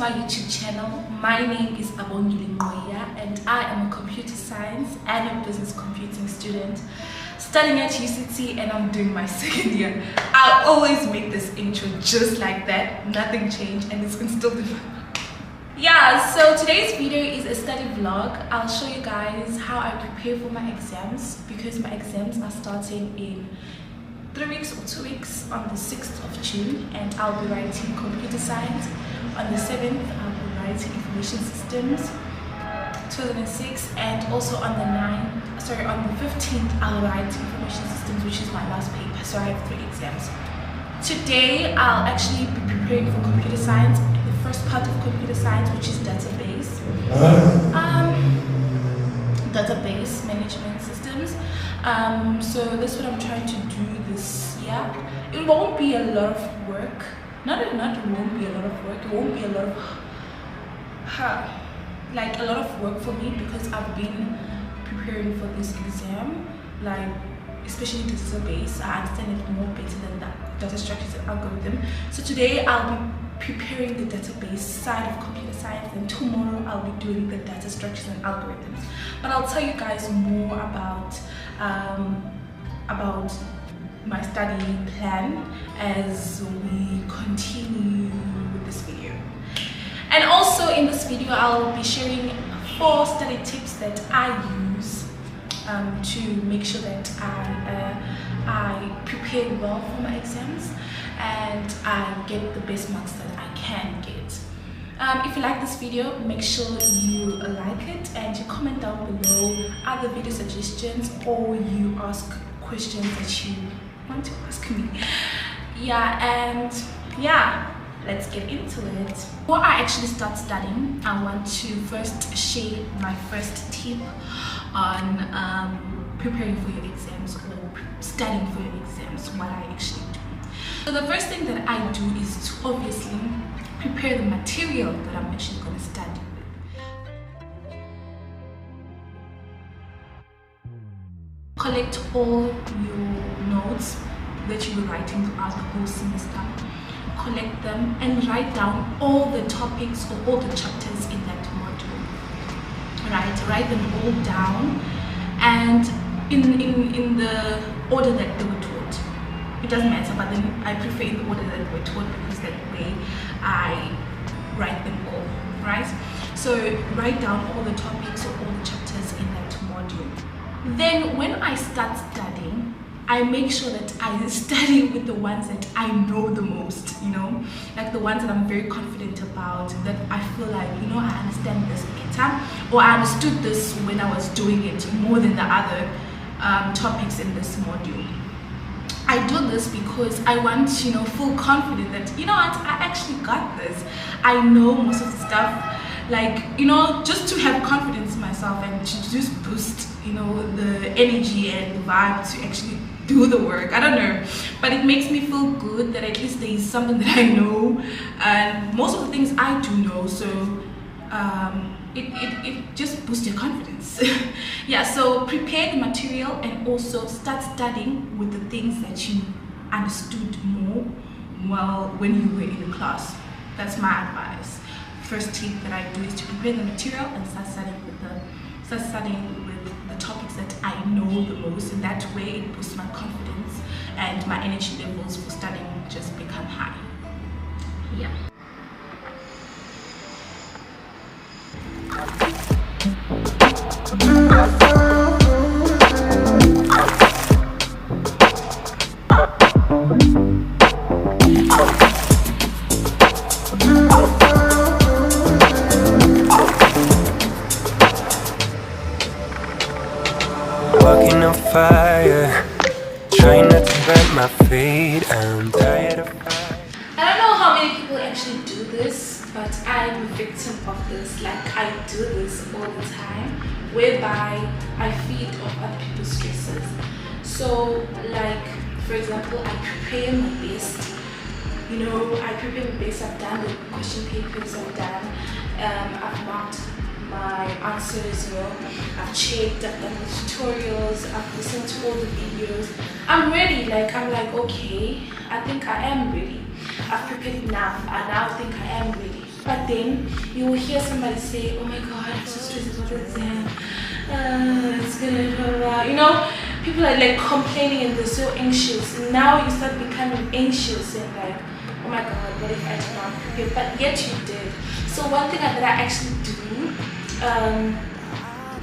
my YouTube channel. My name is Liljeholmsviken and I am a computer science and a business computing student studying at UCT, and I'm doing my second year. I always make this intro just like that, nothing changed, and it's instilled in my mind. Yeah, so today's video is a study vlog. I'll show you guys how I prepare for my exams, because my exams are starting in 3 weeks or 2 weeks on the 6th of June, and I'll be writing computer science. On the 7th, I'll be writing information systems 2006, and also on the 15th, I'll write information systems, which is my last paper. So I have 3 exams. Today, I'll actually be preparing for computer science, the first part of computer science, which is database management systems. So that's what I'm trying to do this year. It won't be a lot of work. Not it won't be a lot of work. It won't be a lot of a lot of work for me, because I've been preparing for this exam, like especially database. I understand it more better than that data structures and algorithm. So today I'll be preparing the database side of computer science, and tomorrow I'll be doing the data structures and algorithms. But I'll tell you guys more about my study plan as we continue with this video. And also in this video, I'll be sharing 4 study tips that I use to make sure that I prepare well for my exams and I get the best marks that I can get. If you like this video, make sure you like it and you comment down below other video suggestions, or you ask questions that you want to ask me. Let's get into it. Before I actually start studying, I want to first share my first tip on preparing for your exams, or studying for your exams, what I actually do. So the first thing that I do is to obviously prepare the material that I'm actually going to study with. Collect all your notes that you'll be writing throughout the whole semester. Collect them and write down all the topics or all the chapters in that module. Write them all down, and in the order that they were taught. It doesn't matter, but then I prefer in the order that they were taught, because that way I write them all, right? So write down all the topics or all the chapters in that module. Then when I start studying, I make sure that I study with the ones that I know the most, like the ones that I'm very confident about, that I feel like, I understand this better, or I understood this when I was doing it more than the other topics in this module. I do this because I want to feel confident that, I actually got this. I know most of the stuff, just to have confidence in myself and to just boost, the energy and the vibe to actually do the work. I don't know, but it makes me feel good that at least there is something that I know, and most of the things I do know, so it just boosts your confidence. So prepare the material and also start studying with the things that you understood more when you were in the class. That's my advice. First tip that I do is to prepare the material and start studying with the topics that I know the most, and that way it boosts my confidence and my energy levels for studying just become high. Walking on fire, trying not to burn my feet. I'm tired of fire. I don't know how many people actually do this, but I'm a victim of this. I do this all the time, whereby I feed off other people's stresses. So for example, I prepare my best. I prepare my best. I've done the question papers, I've marked my answers, I've checked, I've done the tutorials, I've listened to all the videos. I'm ready. I'm like, okay, I think I am ready. I've prepared enough. I now think I am ready. But then you will hear somebody say, oh my god, I'm so stressed about the exam. It's gonna, you know, people are like complaining and they're so anxious. Now you start becoming anxious and like, oh my god, what if I did not prepare? But yet you did. So one thing that I actually do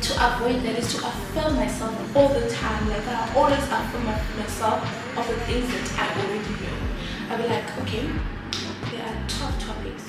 to avoid that is to affirm myself all the time. Like I always affirm myself of the things that I already know. I'll be like, okay, there are 12 topics.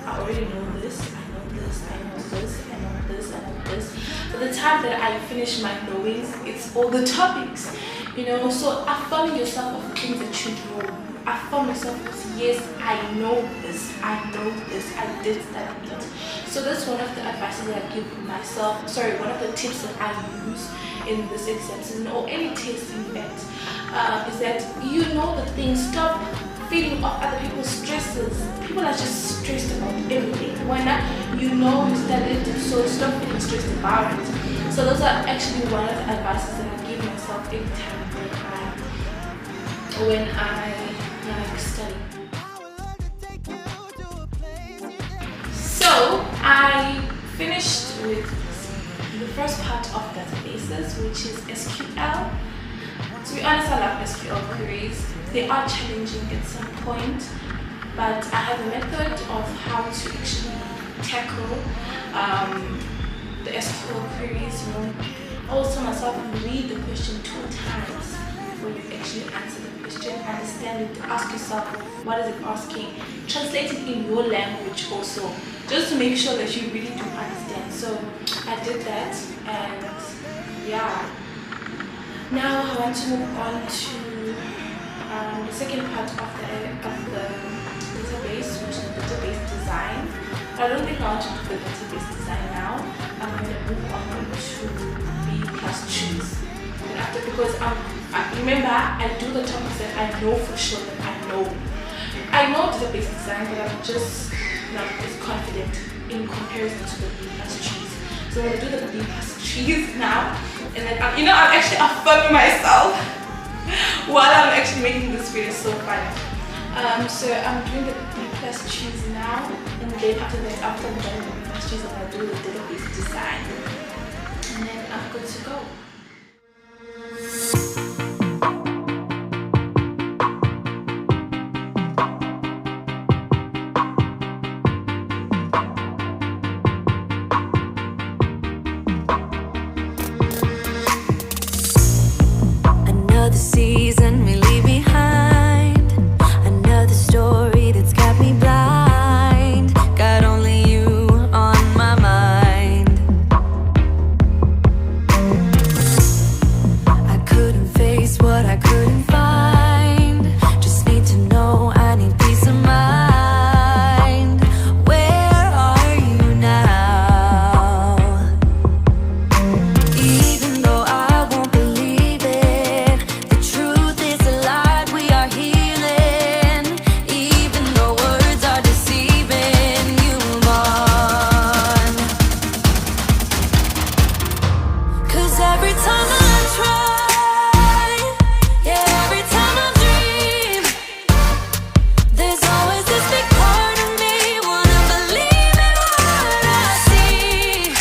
I already know this, I know this, I know this, I know this, I know this. By the time that I finish my knowings, it's all the topics, you know. So affirming yourself of the things that you know. Affirm yourself as, yes, I know this, I know this, I did study it. So that's one of the advices that I give myself, one of the tips that I use in this exam season, or any test in fact, is that you know the things. Stop feeding off other people's stresses. People are just stressed about everything. Why not? You know you studied it, so stop feeling stressed about it. So those are actually one of the advices that I give myself every time when I study. So I finished with the first part of databases, which is SQL. To be honest, I love SQL queries. They are challenging at some point, but I have a method of how to actually tackle the SQL queries. You know, also myself, read the question 2 times before you actually answer the question. Understand it. Ask yourself, what is it asking? Translate it in your language also, just to make sure that you really do understand. So I did that, and yeah. Now I want to move on to the second part of the database, which is database design. I don't think I want to do the database design now. I'm going to move on to B plus trees. And after, because remember, I do the topics that I know for sure that I know. I know database design, but I'm just not as confident in comparison to the B plus trees. So I'm going to do the B plus trees now. And then, I'm actually affirming myself while I'm actually making this video so fun. So I'm doing the B plus trees now, and then after that, after I'm done with the B plus trees, I'm going to do the database design. And then I'm good to go. Another season we leave behind, another story that's got me blind. Got only you on my mind. I couldn't face what I couldn't find. Just need to know I need peace of mind. Where are you now? Even though I won't believe it, the truth is a lie, we are healing. Even though words are deceiving, you move on. 'Cause every time I try, yeah, every time I dream, there's always this big part of me wanna believe in what I see.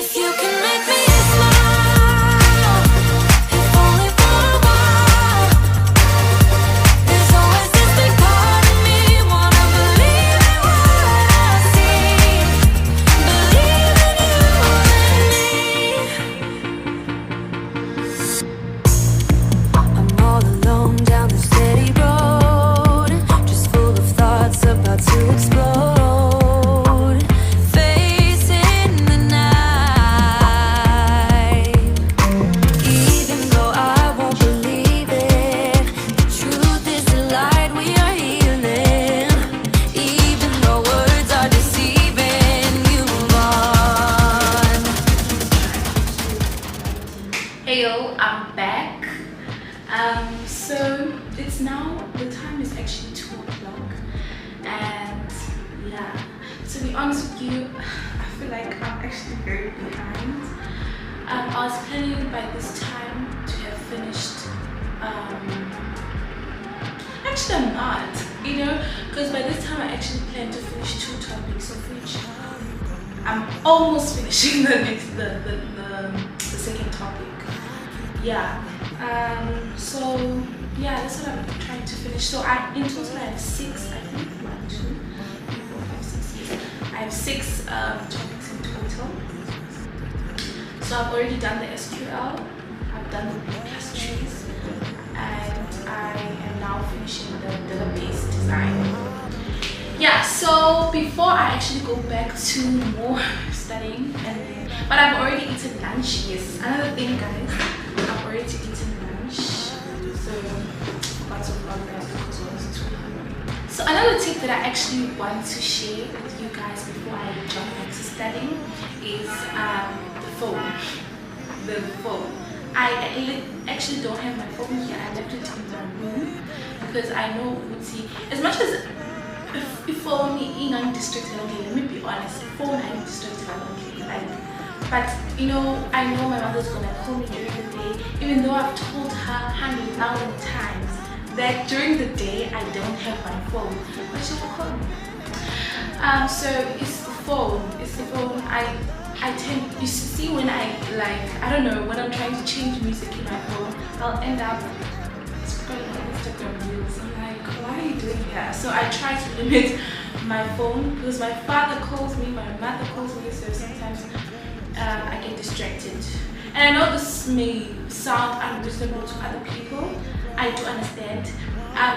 If you can make me smile, if only for a while, there's always this big part of me wanna believe in what I see. Believe in you and me. I'm all alone down the steady road, just full of thoughts about to explode. Facing the night, even though I won't believe it, the truth is the light, we are healing. Even though words are deceiving, you move on. Hey yo, I'm back. So it's now, the time is actually 2 o'clock, and yeah, to be honest with you, I feel like I'm actually very behind. I was planning by this time to have finished. Actually, I'm not, because by this time I actually plan to finish 2 topics, of which I'm almost finishing the second topic. Yeah. So yeah, that's what I'm trying to finish. So in total I have 6, I think 1, 2, 3, 4, 5, 6, yes. I have 6 topics in total. So I've already done the SQL, I've done the B plus trees, and I am now finishing the database design. Yeah, so before I actually go back to more studying, but I've already eaten lunch. Yes, another thing, guys, I've already eaten lunch, so lots of that because I was too hungry. So another tip that I actually want to share with you guys before I jump back to studying is the phone. The phone. I actually don't have my phone here. I left it in my room because I know, as much as if phone I'm distracted, okay, let me be honest, phone I'm distracted, okay, but you know, I know my mother's gonna call me during the day, even though I've told her 100,000 times that during the day I don't have my phone, but she will call me. So it's the phone. I tend, you see, when I don't know, when I'm trying to change music in my phone, I'll end up scrolling on Instagram reels. I'm like, why are you doing that? So I try to limit my phone because my father calls me, my mother calls me, so sometimes I get distracted. And I know this may sound unreasonable to other people. I do understand.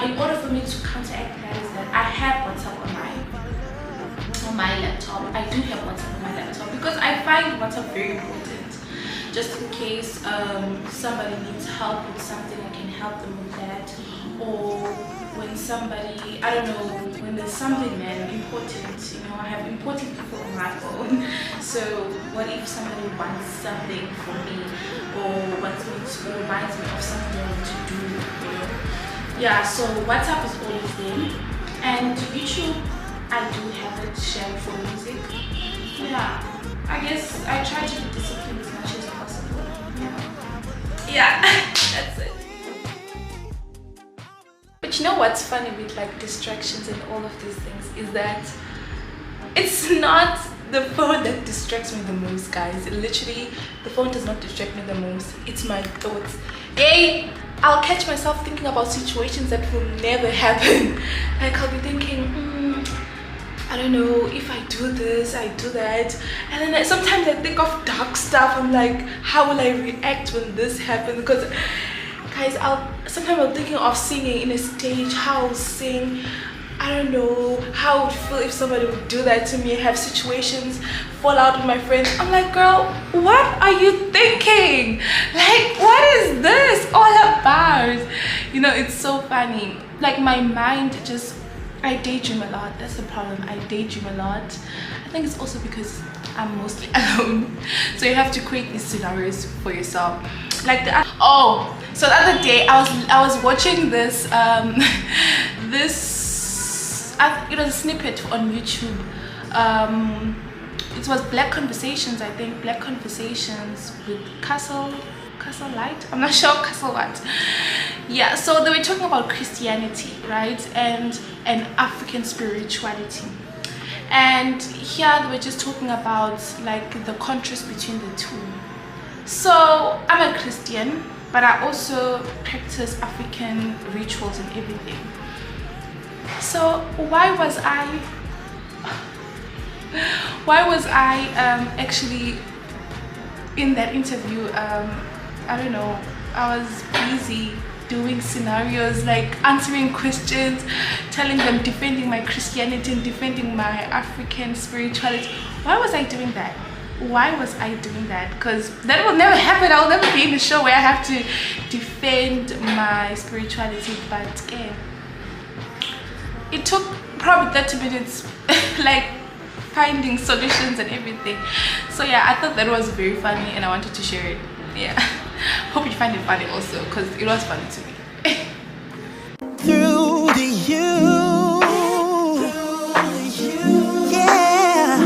In order for me to counteract that is that I have WhatsApp on my laptop. I do have WhatsApp on my laptop because I find WhatsApp very important. Just in case somebody needs help with something, I can help them with that. Or when somebody, I don't know, when there's something important, you know, I have important people on my phone. So what if somebody wants something from me or wants me to, reminds me of something I want to do, you know? Yeah, so WhatsApp is always there. And YouTube, I do have it shared for music. Yeah, I guess I try to be disciplined as much as possible. Yeah, that's it. But you know what's funny with like distractions and all of these things is that it's not the phone that distracts me the most, guys. Literally, the phone does not distract me the most. It's my thoughts. Yay! I'll catch myself thinking about situations that will never happen. Like I'll be thinking, I don't know, if I do this, I do that, and then sometimes I think of dark stuff. I'm like, how will I react when this happens? Because guys, sometimes I'm thinking of singing in a stage, how I'll sing. I don't know how I would feel if somebody would do that to me, have situations, fall out with my friends. I'm like, girl, what are you thinking? Like, what is this all about? You know, it's so funny. Like my mind just, I daydream a lot. That's the problem. I daydream a lot. I think it's also because I'm mostly alone. So you have to create these scenarios for yourself. Like so the other day I was watching this it was a snippet on YouTube. It was Black Conversations, I think. Black Conversations with Castle Light. I'm not sure, Castle what. Yeah, so they were talking about Christianity, right, and African spirituality. And here they were just talking about like the contrast between the two. So I'm a Christian, but I also practice African rituals and everything. So why was I actually in that interview? I don't know, I was busy doing scenarios, like answering questions, telling them, defending my Christianity and defending my African spirituality. Why was I doing that? Because that will never happen. I'll never be in a show where I have to defend my spirituality. But yeah, it took probably 30 minutes like finding solutions and everything. So yeah, I thought that was very funny and I wanted to share it. Yeah, hope you find it funny also, because it was funny to me. Through to you, yeah.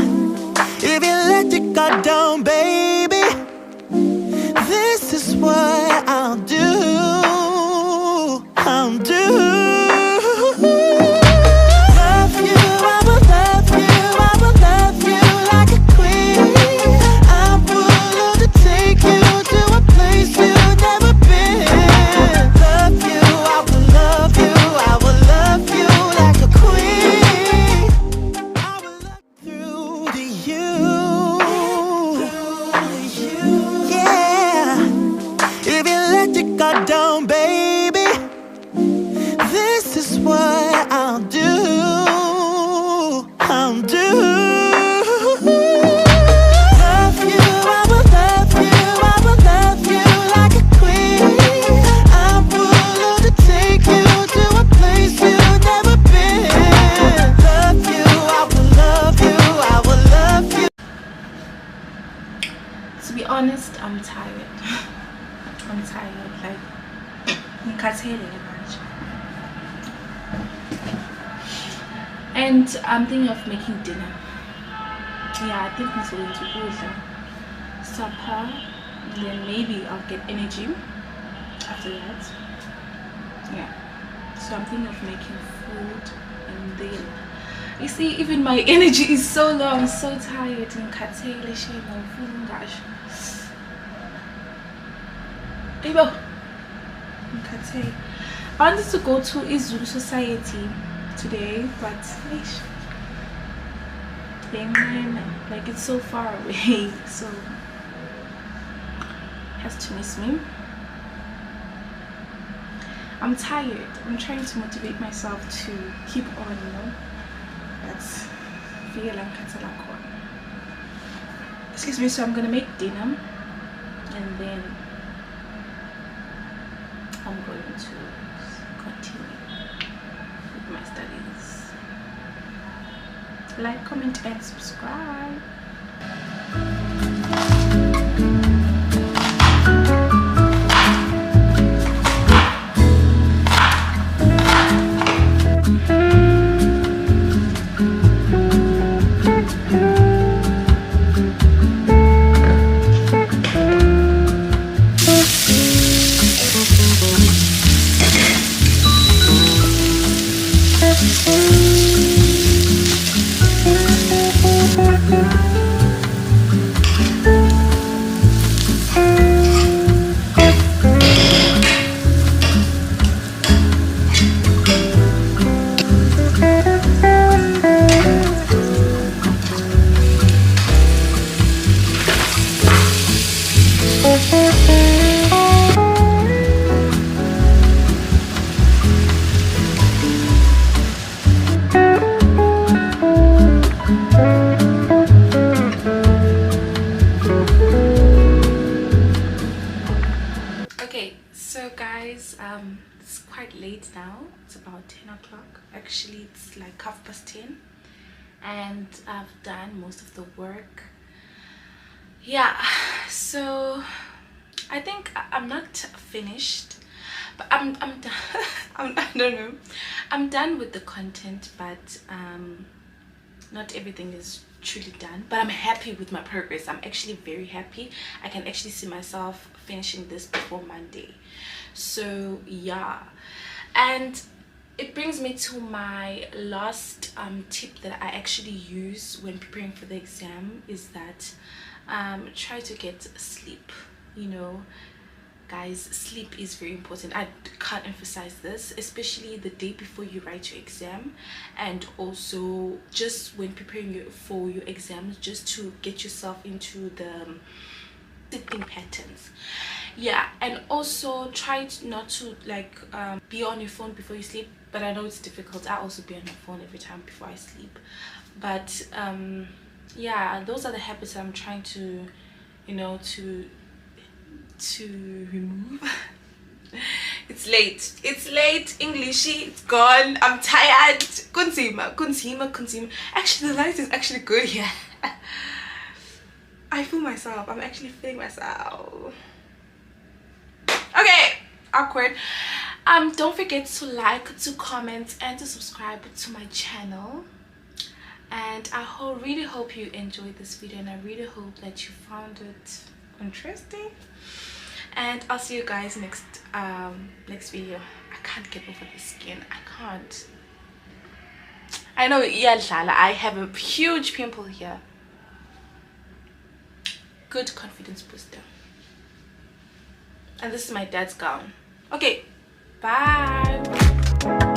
If you let your guard down, baby, this is what I'll do. got down, baby. This is what I'll do. I'll do. Love you, I will love you, I will love you like a queen. I will undertake you to a place you've never been. Love you, I will love you, I will love you. To be honest, I'm tired. I'm tired, like ngikhathele manje. And I'm thinking of making dinner. Yeah, I think I'm going to do supper, and then maybe I'll get energy after that. Yeah, so I'm thinking of making food, and then you see, even my energy is so low. I'm so tired. Ngikhathele shame ngifuna ngasho. Ebo, ngikhathele. I wanted to go to Izulu Society today, but like it's so far away, so has to miss me. I'm tired. I'm trying to motivate myself to keep on, you know. That's excuse me. So I'm gonna make dinner, and then I'm going to continue with my studies. Like, comment, and subscribe. So guys, it's quite late now. It's about 10 o'clock. Actually, it's like 10:30, and I've done most of the work. Yeah, so I think I'm not finished, but I'm done. I don't know, I'm done with the content, but not everything is truly done, but I'm happy with my progress. I'm actually very happy. I can actually see myself finishing this before Monday. So yeah, and it brings me to my last tip that I actually use when preparing for the exam, is that try to get sleep. You know guys, sleep is very important. I can't emphasize this, especially the day before you write your exam, and also just when preparing for your exams, just to get yourself into the sleeping patterns. Yeah, and also try not to like be on your phone before you sleep, but I know it's difficult. I also be on my phone every time before I sleep, but yeah, those are the habits I'm trying to, you know, to remove. It's late, Englishy, it's gone, I'm tired. Kunzima. Actually, the light is actually good here. I feel myself. I'm actually feeling myself. Okay, awkward. Don't forget to like, to comment, and to subscribe to my channel. And I really hope you enjoyed this video, and I really hope that you found it interesting. And I'll see you guys next video. I can't get over the skin. I can't. I know, yeah, I have a huge pimple here. Good confidence booster. And this is my dad's gown. Okay, bye.